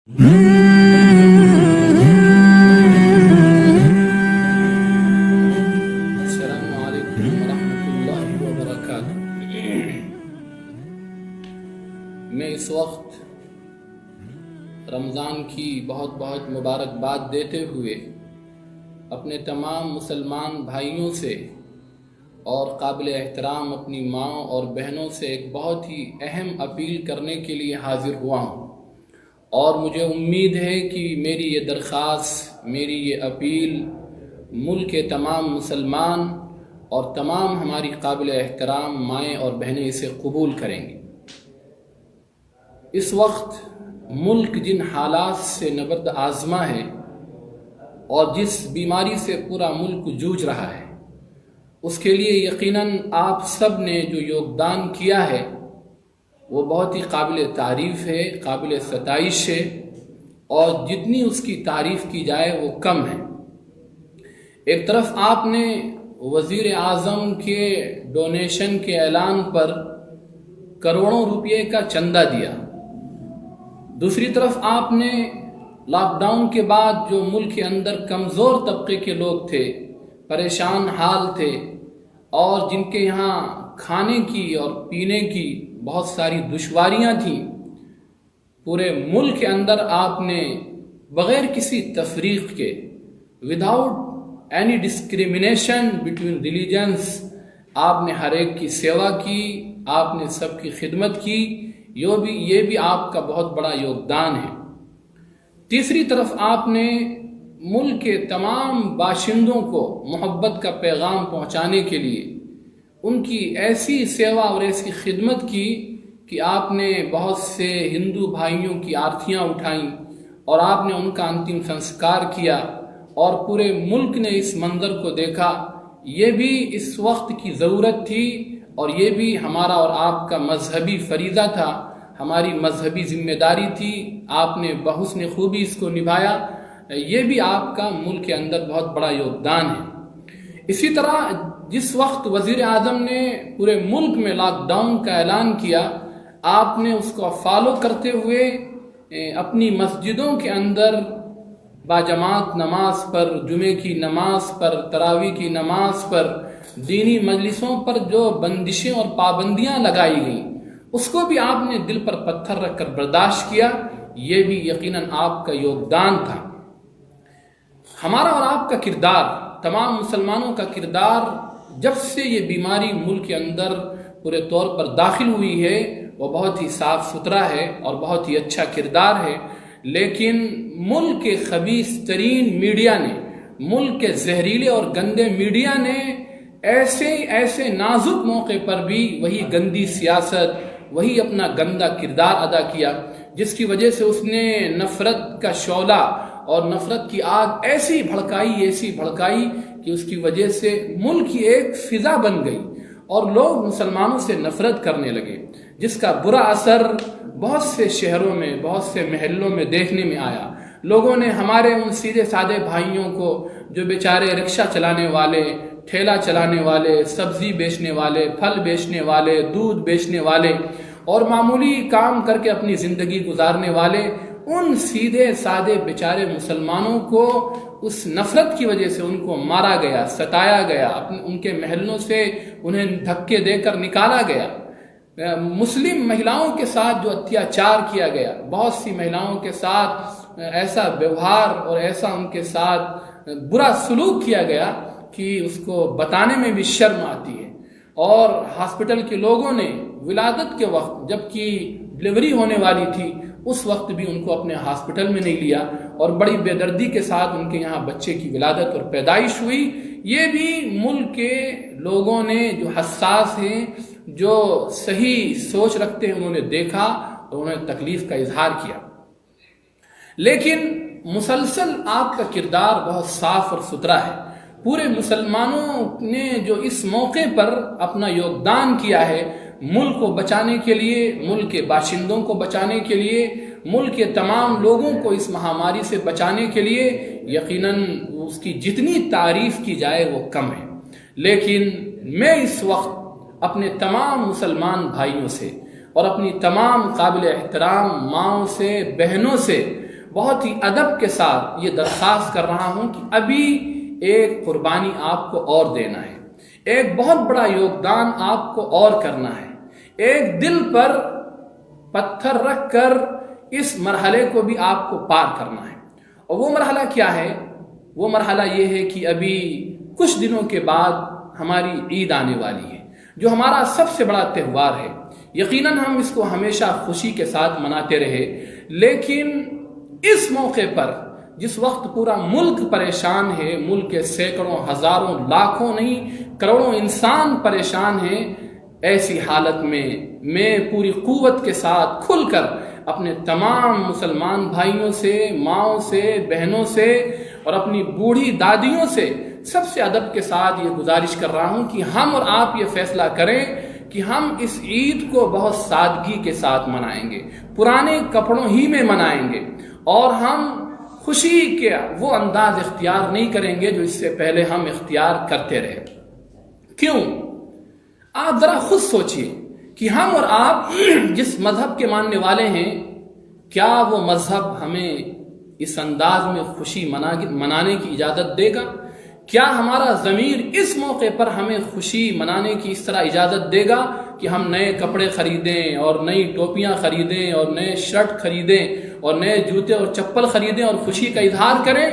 السلام علیکم ورحمۃ اللہ وبرکاتہ۔ میں اس وقت رمضان کی بہت بہت مبارکباد دیتے ہوئے اپنے تمام مسلمان بھائیوں سے اور قابل احترام اپنی ماں اور بہنوں سے ایک بہت ہی اہم اپیل کرنے کے لیے حاضر ہوا ہوں، اور مجھے امید ہے کہ میری یہ درخواست، میری یہ اپیل ملک کے تمام مسلمان اور تمام ہماری قابل احترام مائیں اور بہنیں اسے قبول کریں گی۔ اس وقت ملک جن حالات سے نبرد آزما ہے اور جس بیماری سے پورا ملک جوجھ رہا ہے، اس کے لیے یقیناً آپ سب نے جو یوگدان کیا ہے وہ بہت ہی قابل تعریف ہے، قابل ستائش ہے، اور جتنی اس کی تعریف کی جائے وہ کم ہے۔ ایک طرف آپ نے وزیر اعظم کے ڈونیشن کے اعلان پر کروڑوں روپے کا چندہ دیا، دوسری طرف آپ نے لاک ڈاؤن کے بعد جو ملک کے اندر کمزور طبقے کے لوگ تھے، پریشان حال تھے، اور جن کے یہاں کھانے کی اور پینے کی بہت ساری دشواریاں تھیں، پورے ملک کے اندر آپ نے بغیر کسی تفریق کے، without any discrimination between religions, آپ نے ہر ایک کی سیوا کی، آپ نے سب کی خدمت کی، یہ بھی آپ کا بہت بڑا یوگدان ہے۔ تیسری طرف آپ نے ملک کے تمام باشندوں کو محبت کا پیغام پہنچانے کے لیے ان کی ایسی سیوا اور ایسی خدمت کی کہ آپ نے بہت سے ہندو بھائیوں کی آرتیاں اٹھائیں اور آپ نے ان کا انتم سنسکار کیا، اور پورے ملک نے اس منظر کو دیکھا۔ یہ بھی اس وقت کی ضرورت تھی، اور یہ بھی ہمارا اور آپ کا مذہبی فریضہ تھا، ہماری مذہبی ذمہ داری تھی۔ آپ نے بحسن خوبی اس کو نبھایا، یہ بھی آپ کا ملک کے اندر بہت بڑا یوگدان ہے۔ اسی طرح جس وقت وزیر اعظم نے پورے ملک میں لاک ڈاؤن کا اعلان کیا، آپ نے اس کو فالو کرتے ہوئے اپنی مسجدوں کے اندر باجماعت نماز پر، جمعے کی نماز پر، تراویح کی نماز پر، دینی مجلسوں پر جو بندشیں اور پابندیاں لگائی گئیں، اس کو بھی آپ نے دل پر پتھر رکھ کر برداشت کیا۔ یہ بھی یقیناً آپ کا یوگدان تھا۔ ہمارا اور آپ کا کردار، تمام مسلمانوں کا کردار، جب سے یہ بیماری ملک کے اندر پورے طور پر داخل ہوئی ہے، وہ بہت ہی صاف ستھرا ہے اور بہت ہی اچھا کردار ہے، لیکن ملک کے خبیث ترین میڈیا نے، ملک کے زہریلے اور گندے میڈیا نے ایسے نازک موقع پر بھی وہی گندی سیاست، وہی اپنا گندا کردار ادا کیا، جس کی وجہ سے اس نے نفرت کا شعلہ اور نفرت کی آگ ایسی بھڑکائی کہ اس کی وجہ سے ملک کی ایک فضا بن گئی اور لوگ مسلمانوں سے نفرت کرنے لگے، جس کا برا اثر بہت سے شہروں میں، بہت سے محلوں میں دیکھنے میں آیا۔ لوگوں نے ہمارے ان سیدھے سادے بھائیوں کو، جو بیچارے رکشہ چلانے والے، ٹھیلا چلانے والے، سبزی بیچنے والے، پھل بیچنے والے، دودھ بیچنے والے اور معمولی کام کر کے اپنی زندگی گزارنے والے، ان سیدھے سادے بیچارے مسلمانوں کو اس نفرت کی وجہ سے ان کو مارا گیا، ستایا گیا، ان کے محلوں سے انہیں دھکے دے کر نکالا گیا۔ مسلم مہیلاؤں کے ساتھ جو اتیاچار کیا گیا، بہت سی مہیلاؤں کے ساتھ ایسا ویوہار اور ایسا ان کے ساتھ برا سلوک کیا گیا کہ اس کو بتانے میں بھی شرم آتی ہے۔ اور ہاسپٹل کے لوگوں نے ولادت کے وقت، جب کہ ڈلیوری ہونے والی تھی، اس وقت بھی ان کو اپنے ہاسپٹل میں نہیں لیا، اور بڑی بے دردی کے ساتھ ان کے یہاں بچے کی ولادت اور پیدائش ہوئی۔ یہ بھی ملک کے لوگوں نے جو حساس ہیں، جو صحیح سوچ رکھتے ہیں، انہوں نے دیکھا اور انہوں نے تکلیف کا اظہار کیا۔ لیکن مسلسل آپ کا کردار بہت صاف اور ستھرا ہے۔ پورے مسلمانوں نے جو اس موقع پر اپنا یوگدان کیا ہے، ملک کو بچانے کے لیے، ملک کے باشندوں کو بچانے کے لیے، ملک کے تمام لوگوں کو اس مہاماری سے بچانے کے لیے، یقیناً اس کی جتنی تعریف کی جائے وہ کم ہے۔ لیکن میں اس وقت اپنے تمام مسلمان بھائیوں سے اور اپنی تمام قابل احترام ماؤں سے، بہنوں سے بہت ہی ادب کے ساتھ یہ درخواست کر رہا ہوں کہ ابھی ایک قربانی آپ کو اور دینا ہے، ایک بہت بڑا یوگدان آپ کو اور کرنا ہے، ایک دل پر پتھر رکھ کر اس مرحلے کو بھی آپ کو پار کرنا ہے۔ اور وہ مرحلہ کیا ہے؟ وہ مرحلہ یہ ہے کہ ابھی کچھ دنوں کے بعد ہماری عید آنے والی ہے، جو ہمارا سب سے بڑا تہوار ہے۔ یقیناً ہم اس کو ہمیشہ خوشی کے ساتھ مناتے رہے، لیکن اس موقع پر جس وقت پورا ملک پریشان ہے، ملک کے سینکڑوں ہزاروں لاکھوں نہیں کروڑوں انسان پریشان ہیں، ایسی حالت میں پوری قوت کے ساتھ کھل کر اپنے تمام مسلمان بھائیوں سے، ماؤں سے، بہنوں سے اور اپنی بوڑھی دادیوں سے سب سے ادب کے ساتھ یہ گزارش کر رہا ہوں کہ ہم اور آپ یہ فیصلہ کریں کہ ہم اس عید کو بہت سادگی کے ساتھ منائیں گے، پرانے کپڑوں ہی میں منائیں گے، اور ہم خوشی کے وہ انداز اختیار نہیں کریں گے جو اس سے پہلے ہم اختیار کرتے رہے۔ کیوں؟ آپ ذرا خود سوچئے کہ ہم اور آپ جس مذہب کے ماننے والے ہیں، کیا وہ مذہب ہمیں اس انداز میں خوشی منانے کی اجازت دے گا؟ کیا ہمارا ضمیر اس موقع پر ہمیں خوشی منانے کی اس طرح اجازت دے گا کہ ہم نئے کپڑے خریدیں اور نئی ٹوپیاں خریدیں اور نئے شرٹ خریدیں اور نئے جوتے اور چپل خریدیں اور خوشی کا اظہار کریں،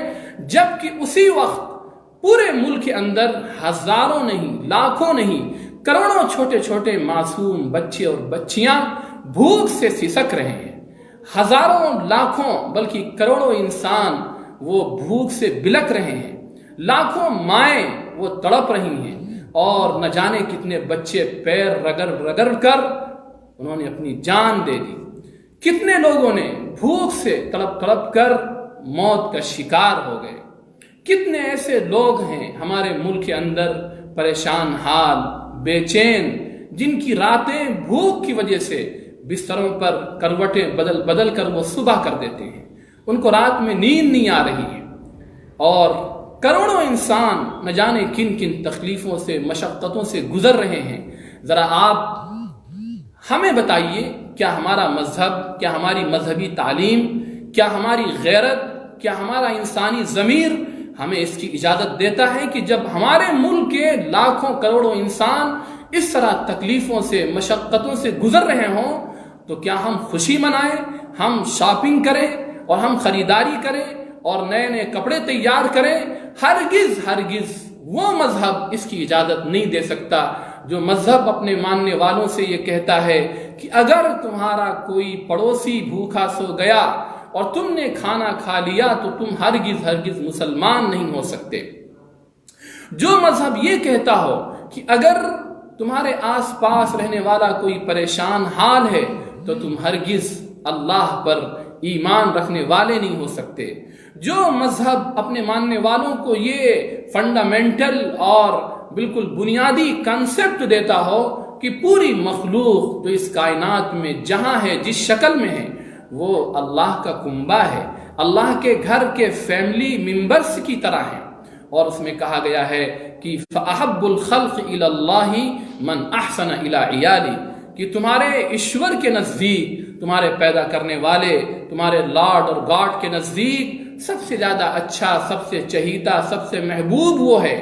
جبکہ اسی وقت پورے ملک کے اندر ہزاروں نہیں، لاکھوں نہیں، کروڑوں چھوٹے چھوٹے معصوم بچے اور بچیاں بھوک سے سسک رہے ہیں، ہزاروں لاکھوں بلکہ کروڑوں انسان وہ بھوک سے بلک رہے ہیں، لاکھوں مائیں وہ تڑپ رہی ہیں، اور نہ جانے کتنے بچے پیر رگڑ رگڑ کر انہوں نے اپنی جان دے دی، کتنے لوگوں نے بھوک سے تڑپ تڑپ کر موت کا شکار ہو گئے، کتنے ایسے لوگ ہیں ہمارے ملک کے اندر پریشان حال، بے چین، جن کی راتیں بھوک کی وجہ سے بستروں پر کروٹیں بدل بدل کر وہ صبح کر دیتے ہیں، ان کو رات میں نیند نہیں آ رہی ہے، اور کروڑوں انسان نہ جانے کن کن تکلیفوں سے، مشقتوں سے گزر رہے ہیں۔ ذرا آپ ہمیں بتائیے، کیا ہمارا مذہب، کیا ہماری مذہبی تعلیم، کیا ہماری غیرت، کیا ہمارا انسانی ضمیر ہمیں اس کی اجازت دیتا ہے کہ جب ہمارے ملک کے لاکھوں کروڑوں انسان اس طرح تکلیفوں سے، مشقتوں سے گزر رہے ہوں، تو کیا ہم خوشی منائیں، ہم شاپنگ کریں اور ہم خریداری کریں اور نئے نئے کپڑے تیار کریں؟ ہرگز ہرگز وہ مذہب اس کی اجازت نہیں دے سکتا جو مذہب اپنے ماننے والوں سے یہ کہتا ہے کہ اگر تمہارا کوئی پڑوسی بھوکا سو گیا اور تم نے کھانا کھا لیا تو تم ہرگز ہرگز مسلمان نہیں ہو سکتے۔ جو مذہب یہ کہتا ہو کہ اگر تمہارے آس پاس رہنے والا کوئی پریشان حال ہے تو تم ہرگز اللہ پر ایمان رکھنے والے نہیں ہو سکتے، جو مذہب اپنے ماننے والوں کو یہ فنڈامنٹل اور بالکل بنیادی کنسپٹ دیتا ہو کہ پوری مخلوق جو اس کائنات میں جہاں ہے، جس شکل میں ہے، وہ اللہ کا کنبہ ہے، اللہ کے گھر کے فیملی ممبرز کی طرح ہے، اور اس میں کہا گیا ہے کہ فَأَحَبُّ الْخَلْقِ إِلَى اللَّهِ مَنْ أَحْسَنَ إِلَىٰ عِيَالِهِ، کہ تمہارے ایشور کے نزدیک، تمہارے پیدا کرنے والے، تمہارے لارڈ اور گاڈ کے نزدیک سب سے زیادہ اچھا، سب سے چہیتا، سب سے محبوب وہ ہے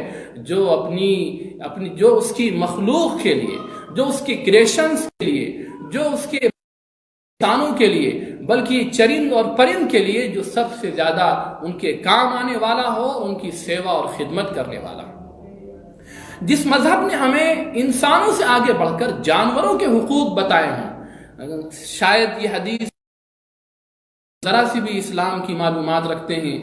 جو اپنی جو اس کی مخلوق کے لیے، جو اس کی کریشنز کے لیے، جو اس کے انسانوں کے لیے، بلکہ چرند اور پرند کے لیے جو سب سے زیادہ ان کے کام آنے والا ہو، ان کی سیوا اور خدمت کرنے والا ہو۔ جس مذہب نے ہمیں انسانوں سے آگے بڑھ کر جانوروں کے حقوق بتائے ہیں، شاید یہ حدیث ذرا سی بھی اسلام کی معلومات رکھتے ہیں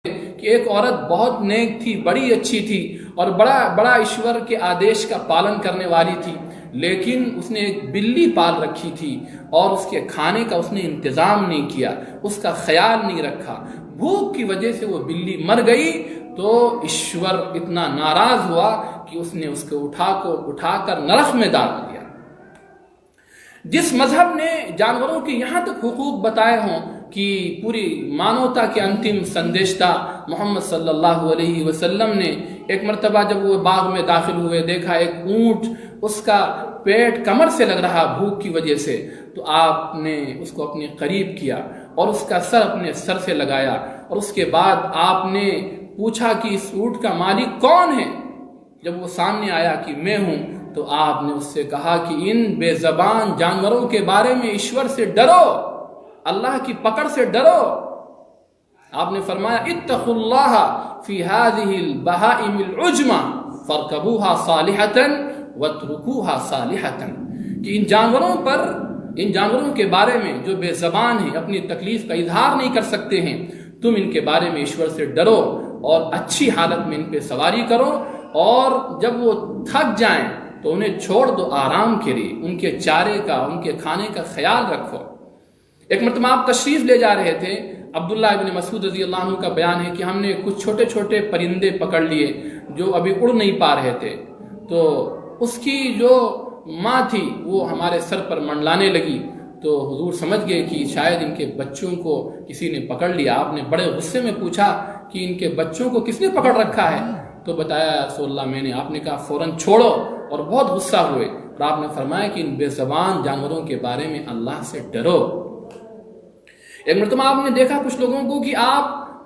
کہ ایک عورت بہت نیک تھی، بڑی اچھی تھی اور بڑا ایشور کے آدیش کا پالن کرنے والی تھی، لیکن اس نے ایک بلی پال رکھی تھی اور اس کے کھانے کا اس نے انتظام نہیں کیا، اس کا خیال نہیں رکھا، بھوک کی وجہ سے وہ بلی مر گئی، تو ایشور اتنا ناراض ہوا کہ اس نے اس کو اٹھا کر نرک میں ڈال دیا۔ جس مذہب نے جانوروں کے یہاں تک حقوق بتائے ہوں کہ پوری مانوتا کے انتم سندیشتا محمد صلی اللہ علیہ وسلم نے ایک مرتبہ جب وہ باغ میں داخل ہوئے، دیکھا ایک اونٹ، اس کا پیٹ کمر سے لگ رہا بھوک کی وجہ سے، تو آپ نے اس کو اپنے قریب کیا اور اس کا سر اپنے سر سے لگایا، اور اس کے بعد آپ نے پوچھا کہ اس اونٹ کا مالک کون ہے؟ جب وہ سامنے آیا کہ میں ہوں، تو آپ نے اس سے کہا کہ ان بے زبان جانوروں کے بارے میں ایشور سے ڈرو، اللہ کی پکڑ سے ڈرو۔ آپ نے فرمایا اتقوا اللہ فی هذه البہائم العجمہ فارکبوها صالحة واترکوها صالحة، کہ ان جانوروں کے بارے میں جو بے زبان ہیں، اپنی تکلیف کا اظہار نہیں کر سکتے ہیں، تم ان کے بارے میں ایشور سے ڈرو اور اچھی حالت میں ان پہ سواری کرو، اور جب وہ تھک جائیں تو انہیں چھوڑ دو آرام کے لیے، ان کے چارے کا، ان کے کھانے کا خیال رکھو۔ ایک مرتبہ آپ تشریف لے جا رہے تھے، عبداللہ ابن مسعود رضی اللہ عنہ کا بیان ہے کہ ہم نے کچھ چھوٹے چھوٹے پرندے پکڑ لیے جو ابھی اڑ نہیں پا رہے تھے، تو اس کی جو ماں تھی وہ ہمارے سر پر منڈلانے لگی، تو حضور سمجھ گئے کہ شاید ان کے بچوں کو کسی نے پکڑ لیا۔ آپ نے بڑے غصے میں پوچھا کہ ان کے بچوں کو کس نے پکڑ رکھا ہے؟ تو بتایا رسول اللہ میں نے۔ آپ نے کہا فوراً چھوڑو، اور بہت غصہ ہوئے، اور آپ نے فرمایا کہ ان بے زبان جانوروں کے بارے میں اللہ سے ڈرو۔ ایک مرتبہ آپ نے دیکھا کچھ لوگوں کو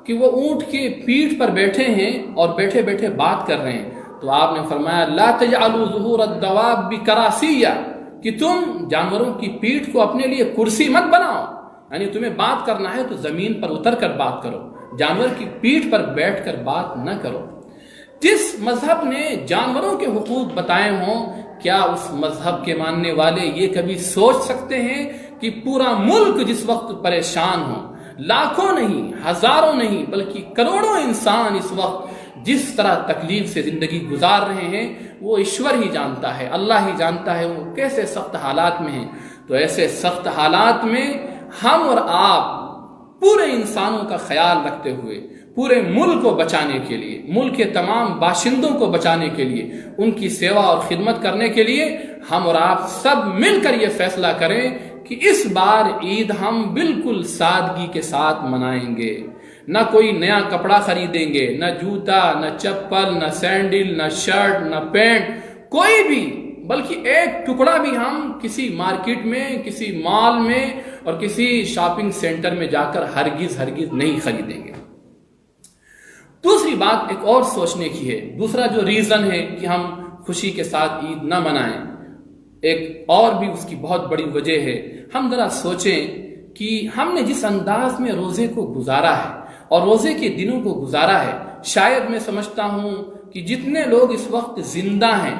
کہ وہ اونٹ کے پیٹھ پر بیٹھے ہیں اور بیٹھے بیٹھے بات کر رہے ہیں، تو آپ نے فرمایا لا تجعلوا ظہور الدواب کراسیہ، کہ تم جانوروں کی پیٹھ کو اپنے لیے کرسی مت بناؤ، یعنی تمہیں بات کرنا ہے تو زمین پر اتر کر بات کرو، جانور کی پیٹھ پر بیٹھ کر بات نہ کرو۔ جس مذہب نے جانوروں کے حقوق بتائے ہوں، کیا اس مذہب کے ماننے والے یہ کبھی سوچ سکتے ہیں کہ پورا ملک جس وقت پریشان ہو، لاکھوں نہیں، ہزاروں نہیں، بلکہ کروڑوں انسان اس وقت جس طرح تکلیف سے زندگی گزار رہے ہیں، وہ ایشور ہی جانتا ہے، اللہ ہی جانتا ہے وہ کیسے سخت حالات میں ہیں۔ تو ایسے سخت حالات میں ہم اور آپ پورے انسانوں کا خیال رکھتے ہوئے، پورے ملک کو بچانے کے لیے، ملک کے تمام باشندوں کو بچانے کے لیے، ان کی سیوا اور خدمت کرنے کے لیے ہم اور آپ سب مل کر یہ فیصلہ کریں کہ اس بار عید ہم بالکل سادگی کے ساتھ منائیں گے، نہ کوئی نیا کپڑا خریدیں گے، نہ جوتا، نہ چپل، نہ سینڈل، نہ شرٹ، نہ پینٹ، کوئی بھی، بلکہ ایک ٹکڑا بھی ہم کسی مارکیٹ میں، کسی مال میں اور کسی شاپنگ سینٹر میں جا کر ہرگز نہیں خریدیں گے۔ دوسری بات ایک اور سوچنے کی ہے، دوسرا جو ریزن ہے کہ ہم خوشی کے ساتھ عید نہ منائیں، ایک اور بھی اس کی بہت بڑی وجہ ہے۔ ہم ذرا سوچیں کہ ہم نے جس انداز میں روزے کو گزارا ہے اور روزے کے دنوں کو گزارا ہے، شاید میں سمجھتا ہوں کہ جتنے لوگ اس وقت زندہ ہیں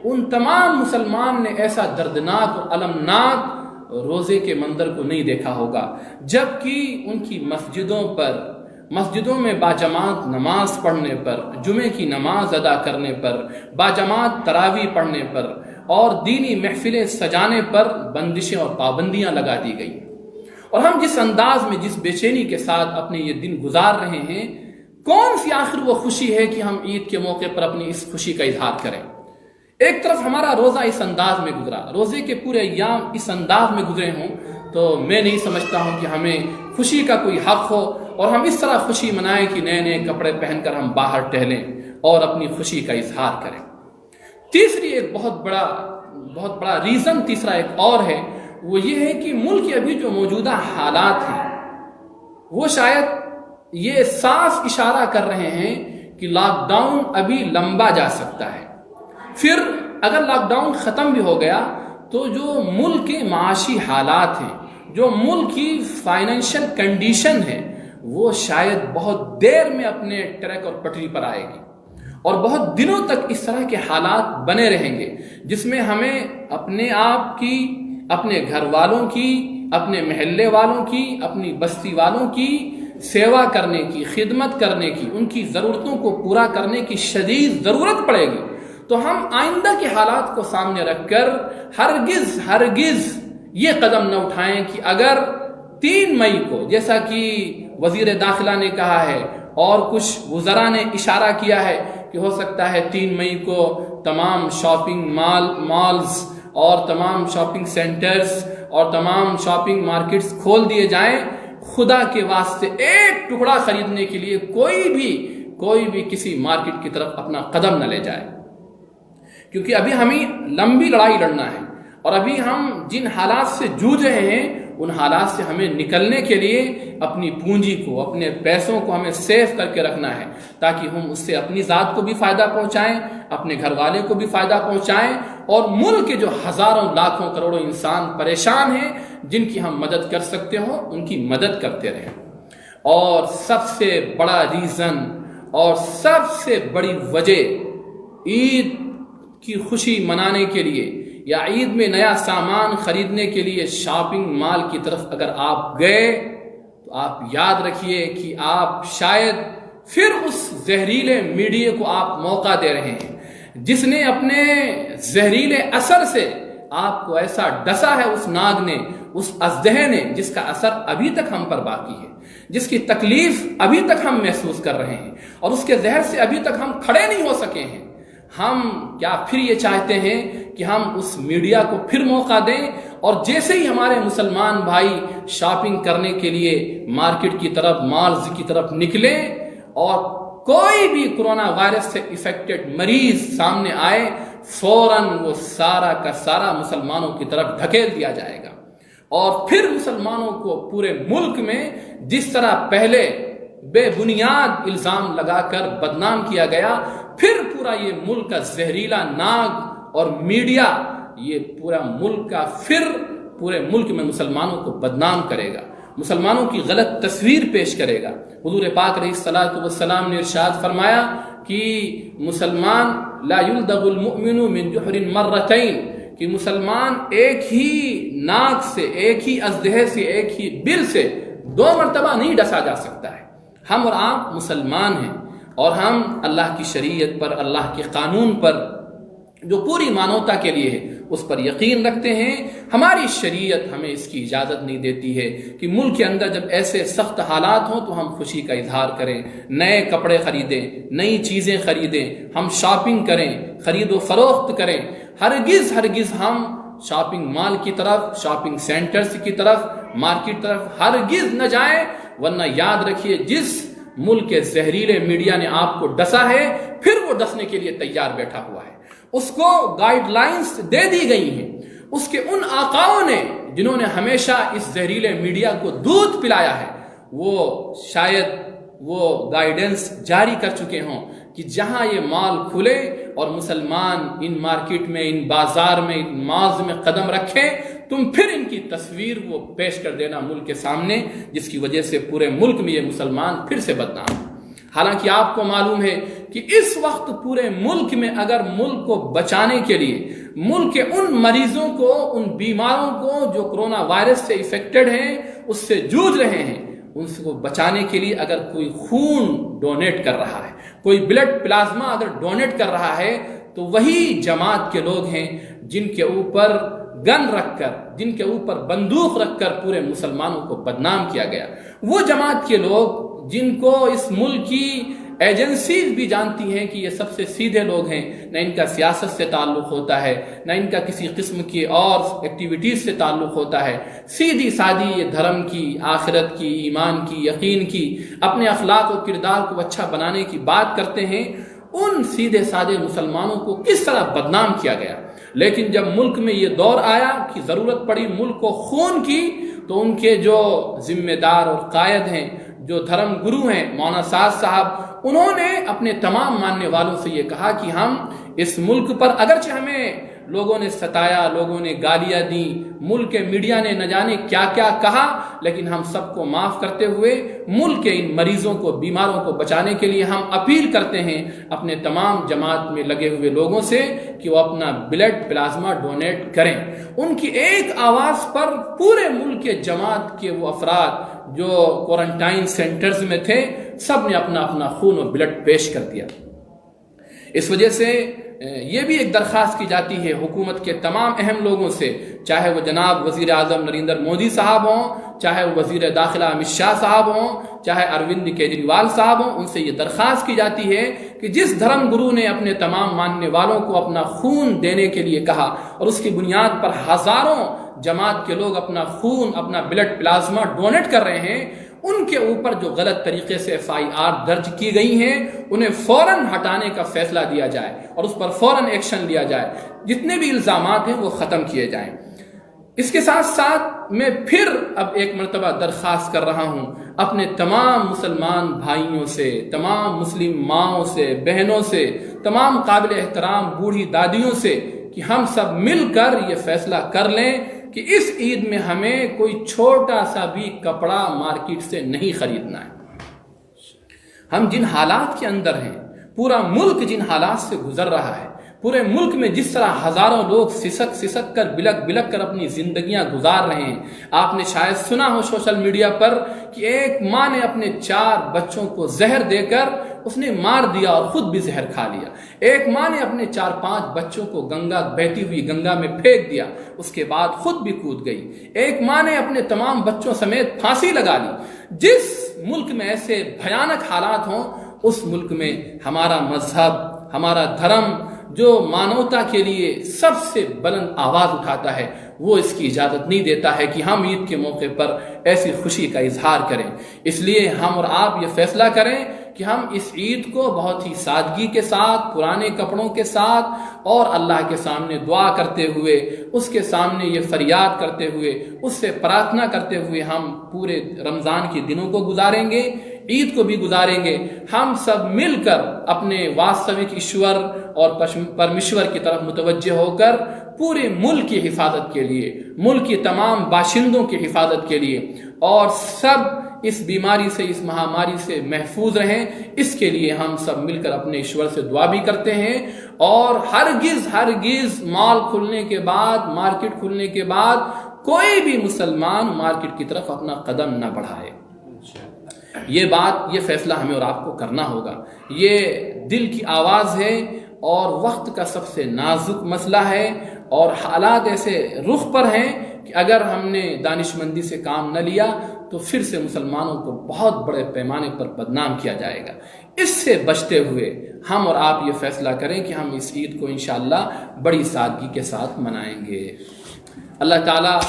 ان تمام مسلمان نے ایسا دردناک اور المناک روزے کے منظر کو نہیں دیکھا ہوگا، جبکہ ان کی مسجدوں میں باجماعت نماز پڑھنے پر، جمعے کی نماز ادا کرنے پر، باجماعت تراویح پڑھنے پر اور دینی محفلیں سجانے پر بندشیں اور پابندیاں لگا دی گئی، اور ہم جس انداز میں، جس بے چینی کے ساتھ اپنے یہ دن گزار رہے ہیں، کون سی آخر وہ خوشی ہے کہ ہم عید کے موقع پر اپنی اس خوشی کا اظہار کریں؟ ایک طرف ہمارا روزہ اس انداز میں گزرا، روزے کے پورے ایام اس انداز میں گزرے ہوں، تو میں نہیں سمجھتا ہوں کہ ہمیں خوشی کا کوئی حق ہو اور ہم اس طرح خوشی منائیں کہ نئے نئے کپڑے پہن کر ہم باہر ٹہلیں اور اپنی خوشی کا اظہار کریں۔ تیسری ایک بہت بڑا ریزن، تیسرا ایک اور ہے، وہ یہ ہے کہ ملک کے ابھی جو موجودہ حالات ہیں وہ شاید یہ صاف اشارہ کر رہے ہیں کہ لاک ڈاؤن ابھی لمبا جا سکتا ہے۔ پھر اگر لاک ڈاؤن ختم بھی ہو گیا تو جو ملک کے معاشی حالات ہیں، جو ملک کی فائنینشل کنڈیشن ہے، وہ شاید بہت دیر میں اپنے ٹریک اور پٹری پر آئے گی، اور بہت دنوں تک اس طرح کے حالات بنے رہیں گے، جس میں ہمیں اپنے آپ کی، اپنے گھر والوں کی، اپنے محلے والوں کی، اپنی بستی والوں کی سیوا کرنے کی، خدمت کرنے کی، ان کی ضرورتوں کو پورا کرنے کی شدید ضرورت پڑے گی۔ تو ہم آئندہ کے حالات کو سامنے رکھ کر ہرگز یہ قدم نہ اٹھائیں کہ اگر 3 مئی کو، جیسا کہ وزیر داخلہ نے کہا ہے اور کچھ وزراء نے اشارہ کیا ہے کہ ہو سکتا ہے 3 مئی کو تمام شاپنگ مالز اور تمام شاپنگ سینٹرز اور تمام شاپنگ مارکیٹس کھول دیے جائیں، خدا کے واسطے ایک ٹکڑا خریدنے کے لیے کوئی بھی کسی مارکیٹ کی طرف اپنا قدم نہ لے جائے، کیونکہ ابھی ہمیں لمبی لڑائی لڑنا ہے، اور ابھی ہم جن حالات سے جوجھ رہے ہیں ان حالات سے ہمیں نکلنے کے لیے اپنی پونجی کو، اپنے پیسوں کو ہمیں سیف کر کے رکھنا ہے، تاکہ ہم اس سے اپنی ذات کو بھی فائدہ پہنچائیں، اپنے گھر والے کو بھی فائدہ پہنچائیں، اور ملک کے جو ہزاروں لاکھوں کروڑوں انسان پریشان ہیں جن کی ہم مدد کر سکتے ہوں ان کی مدد کرتے رہیں۔ اور سب سے بڑا ریزن اور سب سے بڑی وجہ عید کی خوشی منانے کے لیے یا عید میں نیا سامان خریدنے کے لیے شاپنگ مال کی طرف اگر آپ گئے تو آپ یاد رکھیے کہ آپ شاید پھر اس زہریلے میڈیا کو آپ موقع دے رہے ہیں جس نے اپنے زہریلے اثر سے آپ کو ایسا ڈسا ہے، اس ناگ نے، اس اژدہے نے، جس کا اثر ابھی تک ہم پر باقی ہے، جس کی تکلیف ابھی تک ہم محسوس کر رہے ہیں، اور اس کے زہر سے ابھی تک ہم کھڑے نہیں ہو سکے ہیں۔ ہم کیا پھر یہ چاہتے ہیں کہ ہم اس میڈیا کو پھر موقع دیں، اور جیسے ہی ہمارے مسلمان بھائی شاپنگ کرنے کے لیے مارکیٹ کی طرف، مالز کی طرف نکلیں، اور کوئی بھی کرونا وائرس سے افیکٹڈ مریض سامنے آئے، فوراً وہ سارا کا سارا مسلمانوں کی طرف ڈھکیل دیا جائے گا، اور پھر مسلمانوں کو پورے ملک میں جس طرح پہلے بے بنیاد الزام لگا کر بدنام کیا گیا، پھر پورا یہ ملک کا زہریلا ناگ اور میڈیا یہ پورا ملک کا پھر پورے ملک میں مسلمانوں کو بدنام کرے گا، مسلمانوں کی غلط تصویر پیش کرے گا۔ حضور پاک علیہ الصلوۃ والسلام نے ارشاد فرمایا کہ مسلمان لا یلدغ المؤمن من جحر مرتين، کہ مسلمان ایک ہی ناک سے، ایک ہی اژدہے سے، ایک ہی بل سے 2 مرتبہ نہیں ڈسا جا سکتا ہے۔ ہم اور آپ مسلمان ہیں، اور ہم اللہ کی شریعت پر، اللہ کے قانون پر جو پوری مانوتا کے لیے ہے اس پر یقین رکھتے ہیں۔ ہماری شریعت ہمیں اس کی اجازت نہیں دیتی ہے کہ ملک کے اندر جب ایسے سخت حالات ہوں تو ہم خوشی کا اظہار کریں، نئے کپڑے خریدیں، نئی چیزیں خریدیں، ہم شاپنگ کریں، خرید و فروخت کریں۔ ہرگز ہرگز ہم شاپنگ مال کی طرف، شاپنگ سینٹرز کی طرف، مارکیٹ طرف ہرگز نہ جائیں، ورنہ یاد رکھیے جس ملک کے زہریلے میڈیا نے آپ کو ڈسا ہے، پھر وہ ڈسنے کے لیے تیار بیٹھا ہوا ہے۔ اس کو گائیڈ لائنز دے دی گئی ہیں، اس کے ان آقاؤں نے جنہوں نے ہمیشہ اس زہریلے میڈیا کو دودھ پلایا ہے، وہ شاید وہ گائیڈنس جاری کر چکے ہوں کہ جہاں یہ مال کھلے اور مسلمان ان مارکیٹ میں، ان بازار میں، ان مالز میں قدم رکھیں، تم پھر ان کی تصویر وہ پیش کر دینا ملک کے سامنے، جس کی وجہ سے پورے ملک میں یہ مسلمان پھر سے بدنام ہیں۔ حالانکہ آپ کو معلوم ہے کہ اس وقت پورے ملک میں اگر ملک کو بچانے کے لیے، ملک کے ان مریضوں کو، ان بیماروں کو جو کرونا وائرس سے افیکٹڈ ہیں، اس سے جوجھ رہے ہیں، ان کو بچانے کے لیے اگر کوئی خون ڈونیٹ کر رہا ہے، کوئی بلڈ پلازما اگر ڈونیٹ کر رہا ہے، تو وہی جماعت کے لوگ ہیں جن کے اوپر گن رکھ کر، جن کے اوپر بندوق رکھ کر پورے مسلمانوں کو بدنام کیا گیا۔ وہ جماعت کے لوگ جن کو اس ملک کی ایجنسیز بھی جانتی ہیں کہ یہ سب سے سیدھے لوگ ہیں، نہ ان کا سیاست سے تعلق ہوتا ہے، نہ ان کا کسی قسم کی اور ایکٹیویٹیز سے تعلق ہوتا ہے، سیدھی سادھی یہ دھرم کی، آخرت کی، ایمان کی، یقین کی، اپنے اخلاق و کردار کو اچھا بنانے کی بات کرتے ہیں۔ ان سیدھے سادھے مسلمانوں کو کس طرح بدنام کیا گیا، لیکن جب ملک میں یہ دور آیا کہ ضرورت پڑی ملک کو خون کی، تو ان کے جو ذمہ دار اور قائد ہیں، جو دھرم گرو ہیں، مولانا سعد صاحب، انہوں نے اپنے تمام ماننے والوں سے یہ کہا کہ ہم اس ملک پر اگرچہ ہمیں لوگوں نے ستایا، لوگوں نے گالیاں دیں، ملک کے میڈیا نے نہ جانے کیا کیا کہا، لیکن ہم سب کو معاف کرتے ہوئے ملک کے ان مریضوں کو، بیماروں کو بچانے کے لیے ہم اپیل کرتے ہیں اپنے تمام جماعت میں لگے ہوئے لوگوں سے کہ وہ اپنا بلڈ پلازما ڈونیٹ کریں۔ ان کی ایک آواز پر پورے ملک کے جماعت کے وہ افراد جو کوارنٹائن سینٹرز میں تھے، سب نے اپنا اپنا خون و بلڈ پیش کر دیا۔ اس وجہ سے یہ بھی ایک درخواست کی جاتی ہے حکومت کے تمام اہم لوگوں سے، چاہے وہ جناب وزیر اعظم نریندر مودی صاحب ہوں، چاہے وہ وزیر داخلہ امت شاہ صاحب ہوں، چاہے اروند کیجریوال صاحب ہوں، ان سے یہ درخواست کی جاتی ہے کہ جس دھرم گرو نے اپنے تمام ماننے والوں کو اپنا خون دینے کے لیے کہا، اور اس کی بنیاد پر ہزاروں جماعت کے لوگ اپنا خون، اپنا بلڈ پلازما ڈونیٹ کر رہے ہیں، ان کے اوپر جو غلط طریقے سے FIR درج کی گئی ہیں، انہیں فوراً ہٹانے کا فیصلہ دیا جائے اور اس پر فوراً ایکشن لیا جائے، جتنے بھی الزامات ہیں وہ ختم کیے جائیں۔ اس کے ساتھ ساتھ میں پھر اب ایک مرتبہ درخواست کر رہا ہوں اپنے تمام مسلمان بھائیوں سے، تمام مسلم ماؤں سے، بہنوں سے، تمام قابل احترام بوڑھی دادیوں سے کہ ہم سب مل کر یہ فیصلہ کر لیں کہ اس عید میں ہمیں کوئی چھوٹا سا بھی کپڑا مارکیٹ سے نہیں خریدنا ہے۔ ہم جن حالات کے اندر ہیں، پورا ملک جن حالات سے گزر رہا ہے، پورے ملک میں جس طرح ہزاروں لوگ سسک کر بلک کر اپنی زندگیاں گزار رہے ہیں، آپ نے شاید سنا ہو سوشل میڈیا پر کہ ایک ماں نے اپنے 4 بچوں کو زہر دے کر اس نے مار دیا اور خود بھی زہر کھا لیا۔ ایک ماں نے اپنے 4-5 بچوں کو بہتی ہوئی گنگا میں پھینک دیا، اس کے بعد خود بھی کود گئی۔ ایک ماں نے اپنے تمام بچوں سمیت پھانسی لگا لی۔ جس ملک میں ایسے بھیانک حالات ہوں، اس ملک میں ہمارا مذہب، ہمارا دھرم جو مانوتا کے لیے سب سے بلند آواز اٹھاتا ہے، وہ اس کی اجازت نہیں دیتا ہے کہ ہم عید کے موقع پر ایسی خوشی کا اظہار کریں۔ اس لیے ہم اور آپ یہ فیصلہ کریں کہ ہم اس عید کو بہت ہی سادگی کے ساتھ، پرانے کپڑوں کے ساتھ اور اللہ کے سامنے دعا کرتے ہوئے، اس کے سامنے یہ فریاد کرتے ہوئے، اس سے پرارتھنا کرتے ہوئے ہم پورے رمضان کے دنوں کو گزاریں گے، عید کو بھی گزاریں گے۔ ہم سب مل کر اپنے واستوک ایشور اور پرمیشور کی طرف متوجہ ہو کر پورے ملک کی حفاظت کے لیے، ملک کے تمام باشندوں کی حفاظت کے لیے اور سب اس بیماری سے، اس مہاماری سے محفوظ رہیں، اس کے لیے ہم سب مل کر اپنے ایشور سے دعا بھی کرتے ہیں۔ اور ہرگز مال کھلنے کے بعد، مارکیٹ کھلنے کے بعد کوئی بھی مسلمان مارکیٹ کی طرف اپنا قدم نہ بڑھائے۔ یہ فیصلہ ہمیں اور آپ کو کرنا ہوگا۔ یہ دل کی آواز ہے اور وقت کا سب سے نازک مسئلہ ہے، اور حالات ایسے رخ پر ہیں کہ اگر ہم نے دانش مندی سے کام نہ لیا تو پھر سے مسلمانوں کو بہت بڑے پیمانے پر بدنام کیا جائے گا۔ اس سے بچتے ہوئے ہم اور آپ یہ فیصلہ کریں کہ ہم اس عید کو انشاءاللہ بڑی سادگی کے ساتھ منائیں گے۔ اللہ تعالیٰ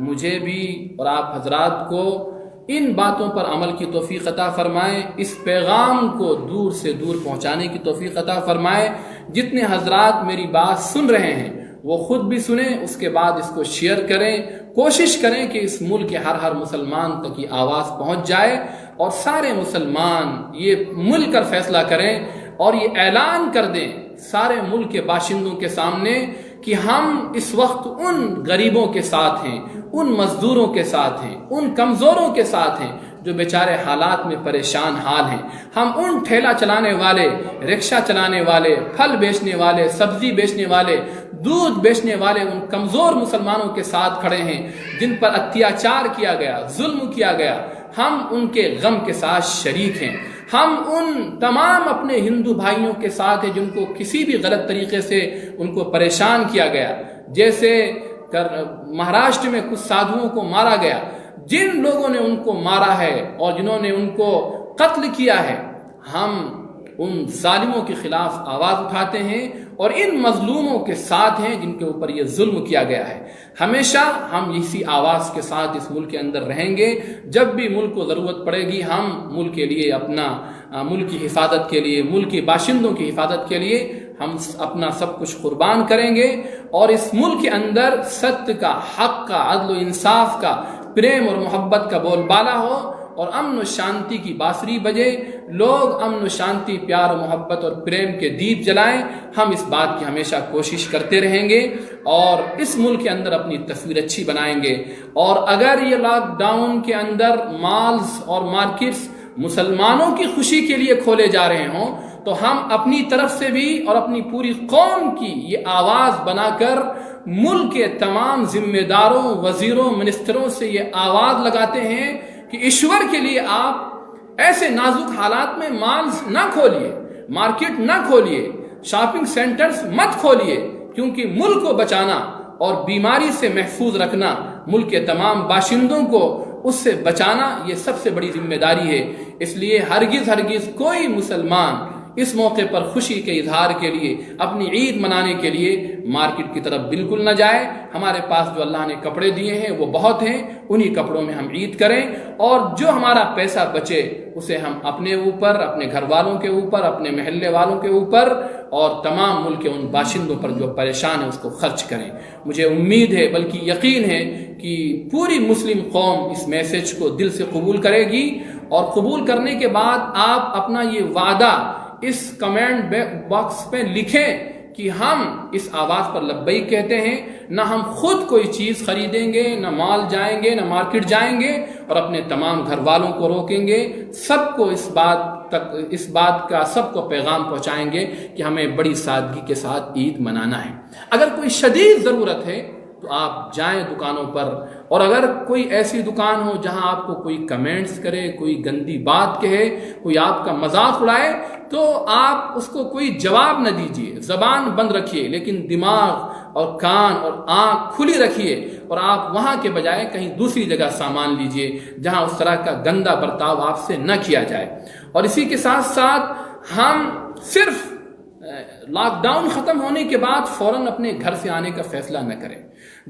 مجھے بھی اور آپ حضرات کو ان باتوں پر عمل کی توفیق عطا فرمائے، اس پیغام کو دور سے دور پہنچانے کی توفیق عطا فرمائے۔ جتنے حضرات میری بات سن رہے ہیں وہ خود بھی سنیں، اس کے بعد اس کو شیئر کریں، کوشش کریں کہ اس ملک کے ہر مسلمان تک یہ آواز پہنچ جائے اور سارے مسلمان یہ مل کر فیصلہ کریں اور یہ اعلان کر دیں سارے ملک کے باشندوں کے سامنے کہ ہم اس وقت ان غریبوں کے ساتھ ہیں، ان مزدوروں کے ساتھ ہیں، ان کمزوروں کے ساتھ ہیں جو بیچارے حالات میں پریشان حال ہیں۔ ہم ان ٹھیلا چلانے والے، رکشہ چلانے والے، پھل بیچنے والے، سبزی بیچنے والے، دودھ بیچنے والے ان کمزور مسلمانوں کے ساتھ کھڑے ہیں جن پر اتیاچار کیا گیا، ظلم کیا گیا۔ ہم ان کے غم کے ساتھ شریک ہیں۔ ہم ان تمام اپنے ہندو بھائیوں کے ساتھ ہیں جن کو کسی بھی غلط طریقے سے ان کو پریشان کیا گیا، جیسے مہاراشٹر میں کچھ سادھوؤں کو مارا گیا۔ جن لوگوں نے ان کو مارا ہے اور جنہوں نے ان کو قتل کیا ہے، ہم ان ظالموں کے خلاف آواز اٹھاتے ہیں اور ان مظلوموں کے ساتھ ہیں جن کے اوپر یہ ظلم کیا گیا ہے۔ ہمیشہ ہم اسی آواز کے ساتھ اس ملک کے اندر رہیں گے۔ جب بھی ملک کو ضرورت پڑے گی ہم ملک کے لیے، اپنا ملک کی حفاظت کے لیے، ملک کے باشندوں کی حفاظت کے لیے ہم اپنا سب کچھ قربان کریں گے، اور اس ملک کے اندر ستیہ کا، حق کا، عدل و انصاف کا، پریم اور محبت کا بول بالا ہو اور امن و شانتی کی بانسری بجے، لوگ امن و شانتی، پیار و محبت اور پریم کے دیپ جلائیں۔ ہم اس بات کی ہمیشہ کوشش کرتے رہیں گے اور اس ملک کے اندر اپنی تصویر اچھی بنائیں گے۔ اور اگر یہ لاک ڈاؤن کے اندر مالز اور مارکیٹس مسلمانوں کی خوشی کے لیے کھولے جا رہے ہوں تو ہم اپنی طرف سے بھی اور اپنی پوری قوم کی یہ آواز بنا کر ملک کے تمام ذمہ داروں، وزیروں، منسٹروں سے یہ آواز لگاتے ہیں کہ ایشور کے لیے آپ ایسے نازک حالات میں مالز نہ کھولیے، مارکیٹ نہ کھولیے، شاپنگ سینٹرز مت کھولیے، کیونکہ ملک کو بچانا اور بیماری سے محفوظ رکھنا، ملک کے تمام باشندوں کو اس سے بچانا، یہ سب سے بڑی ذمہ داری ہے۔ اس لیے ہرگز کوئی مسلمان اس موقع پر خوشی کے اظہار کے لیے، اپنی عید منانے کے لیے مارکیٹ کی طرف بالکل نہ جائے۔ ہمارے پاس جو اللہ نے کپڑے دیے ہیں وہ بہت ہیں، انہی کپڑوں میں ہم عید کریں، اور جو ہمارا پیسہ بچے اسے ہم اپنے اوپر، اپنے گھر والوں کے اوپر، اپنے محلے والوں کے اوپر اور تمام ملک کے ان باشندوں پر جو پریشان ہیں اس کو خرچ کریں۔ مجھے امید ہے، بلکہ یقین ہے کہ پوری مسلم قوم اس میسج کو دل سے قبول کرے گی، اور قبول کرنے کے بعد آپ اپنا یہ وعدہ اس کمنٹ باکس پہ لکھیں کہ ہم اس آواز پر لبیک کہتے ہیں، نہ ہم خود کوئی چیز خریدیں گے، نہ مال جائیں گے، نہ مارکیٹ جائیں گے، اور اپنے تمام گھر والوں کو روکیں گے، سب کو اس بات کا سب کو پیغام پہنچائیں گے کہ ہمیں بڑی سادگی کے ساتھ عید منانا ہے۔ اگر کوئی شدید ضرورت ہے تو آپ جائیں دکانوں پر، اور اگر کوئی ایسی دکان ہو جہاں آپ کو کوئی کمنٹس کرے، کوئی گندی بات کہے، کوئی آپ کا مذاق اڑائے، تو آپ اس کو کوئی جواب نہ دیجیے، زبان بند رکھیے، لیکن دماغ اور کان اور آنکھ کھلی رکھیے، اور آپ وہاں کے بجائے کہیں دوسری جگہ سامان لیجیے جہاں اس طرح کا گندا برتاؤ آپ سے نہ کیا جائے۔ اور اسی کے ساتھ ساتھ ہم صرف لاک ڈاؤن ختم ہونے کے بعد فوراً اپنے گھر سے آنے کا فیصلہ نہ کریں،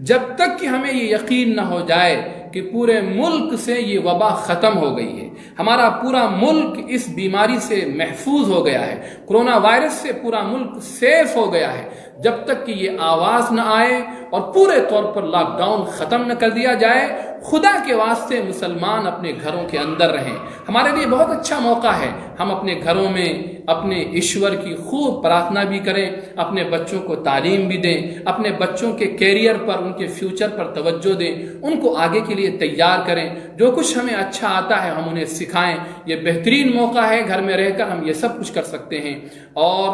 جب تک کہ ہمیں یہ یقین نہ ہو جائے کہ پورے ملک سے یہ وبا ختم ہو گئی ہے، ہمارا پورا ملک اس بیماری سے محفوظ ہو گیا ہے، کرونا وائرس سے پورا ملک سیف ہو گیا ہے، جب تک کہ یہ آواز نہ آئے اور پورے طور پر لاک ڈاؤن ختم نہ کر دیا جائے، خدا کے واسطے مسلمان اپنے گھروں کے اندر رہیں۔ ہمارے لیے بہت اچھا موقع ہے، ہم اپنے گھروں میں اپنے ایشور کی خوب پرارتھنا بھی کریں، اپنے بچوں کو تعلیم بھی دیں، اپنے بچوں کے کیریئر پر، ان کے فیوچر پر توجہ دیں، ان کو آگے کے لیے تیار کریں، جو کچھ ہمیں اچھا آتا ہے ہم انہیں سکھائیں۔ یہ بہترین موقع ہے، گھر میں رہ کر ہم یہ سب کچھ کر سکتے ہیں۔ اور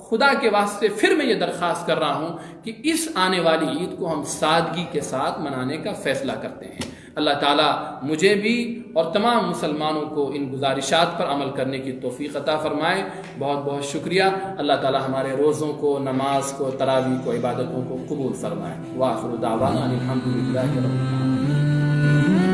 خدا کے واسطے پھر میں یہ درخواست کر رہا ہوں کہ اس آنے والی عید کو ہم سادگی کے ساتھ منانے کا فیصلہ کرتے ہیں۔ اللہ تعالیٰ مجھے بھی اور تمام مسلمانوں کو ان گزارشات پر عمل کرنے کی توفیق عطا فرمائے۔ بہت بہت شکریہ۔ اللہ تعالیٰ ہمارے روزوں کو، نماز کو، تراویح کو، عبادتوں کو قبول فرمائے۔ وآخر دعوانا الحمدللہ رب العالمین۔